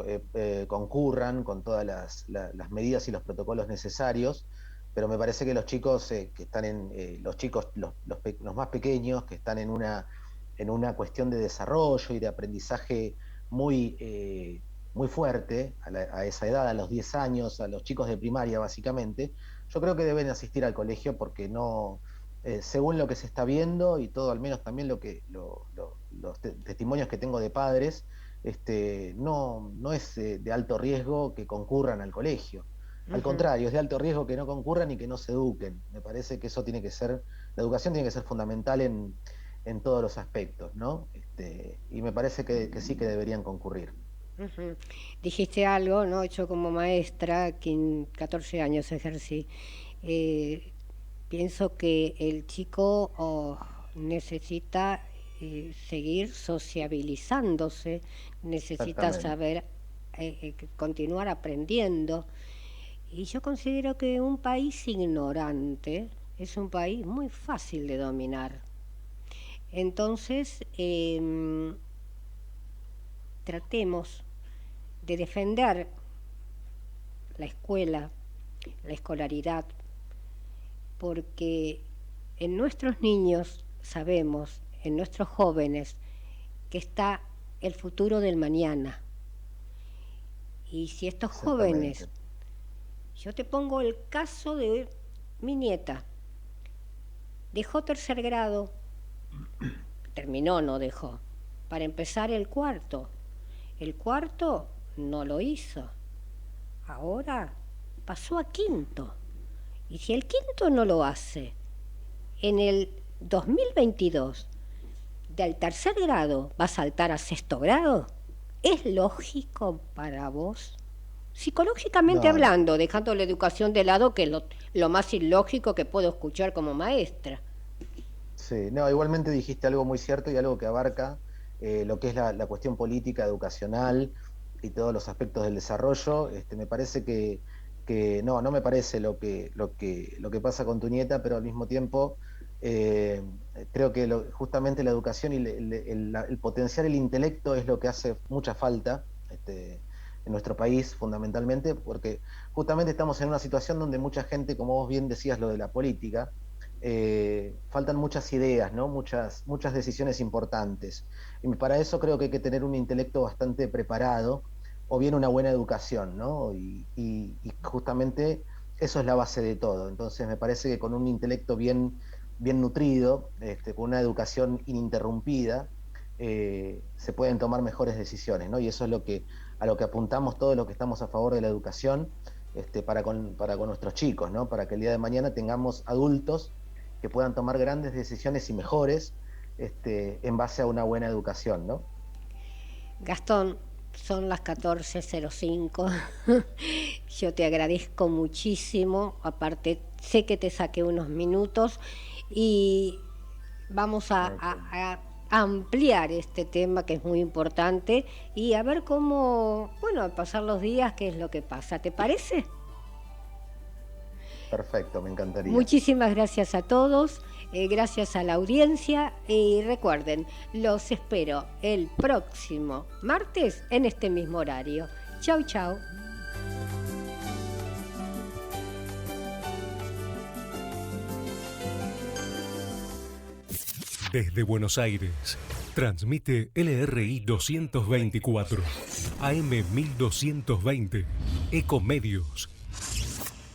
concurran con todas las medidas y los protocolos necesarios, pero me parece que los chicos que están los chicos, los más pequeños, que están en una cuestión de desarrollo y de aprendizaje muy fuerte a esa edad, a los 10 años, a los chicos de primaria básicamente, yo creo que deben asistir al colegio porque no según lo que se está viendo y todo, al menos también los testimonios que tengo de padres, no es de alto riesgo que concurran al colegio. Al Ujú. contrario, es de alto riesgo que no concurran y que no se eduquen. Me parece que eso tiene que ser, la educación tiene que ser fundamental en todos los aspectos, ¿no? Y me parece que sí que deberían concurrir. Ujú. Dijiste algo, ¿no? Yo como maestra, que en 14 años ejercí, eh, pienso que el chico necesita seguir sociabilizándose, necesita Exactamente. saber continuar aprendiendo. Y yo considero que un país ignorante es un país muy fácil de dominar. Entonces, tratemos de defender la escuela, la escolaridad, porque en nuestros niños sabemos, en nuestros jóvenes, que está el futuro del mañana. Y si estos jóvenes, Exactamente. yo te pongo el caso de mi nieta, dejó tercer grado, terminó, no dejó, para empezar el cuarto. El cuarto no lo hizo. Ahora pasó a quinto. Y si el quinto no lo hace, en el 2022 del tercer grado va a saltar a sexto grado, ¿es lógico para vos? Psicológicamente No, no. hablando, dejando la educación de lado, que es lo más ilógico que puedo escuchar como maestra. Sí, no, igualmente dijiste algo muy cierto y algo que abarca lo que es la cuestión política, educacional y todos los aspectos del desarrollo. Me parece no me parece lo que pasa con tu nieta, pero al mismo tiempo eh, creo que justamente la educación y el potenciar el intelecto es lo que hace mucha falta en nuestro país, fundamentalmente, porque justamente estamos en una situación donde mucha gente, como vos bien decías, lo de la política, faltan muchas ideas, ¿no? Muchas decisiones importantes. Y para eso creo que hay que tener un intelecto bastante preparado o bien una buena educación, ¿no? Y justamente eso es la base de todo. Entonces me parece que con un intelecto bien nutrido, con una educación ininterrumpida, se pueden tomar mejores decisiones, ¿no? Y eso es a lo que apuntamos todos los que estamos a favor de la educación, para con nuestros chicos, ¿no? Para que el día de mañana tengamos adultos que puedan tomar grandes decisiones y mejores en base a una buena educación, ¿no? Gastón, son las 14:05. Yo te agradezco muchísimo. Aparte, sé que te saqué unos minutos y vamos No hay problema. ampliar este tema que es muy importante y a ver cómo, bueno, al pasar los días, qué es lo que pasa. ¿Te parece? Perfecto, me encantaría. Muchísimas gracias a todos, gracias a la audiencia y recuerden, los espero el próximo martes en este mismo horario. Chau, chau. Desde Buenos Aires, transmite LRI 224, AM 1220, Ecomedios.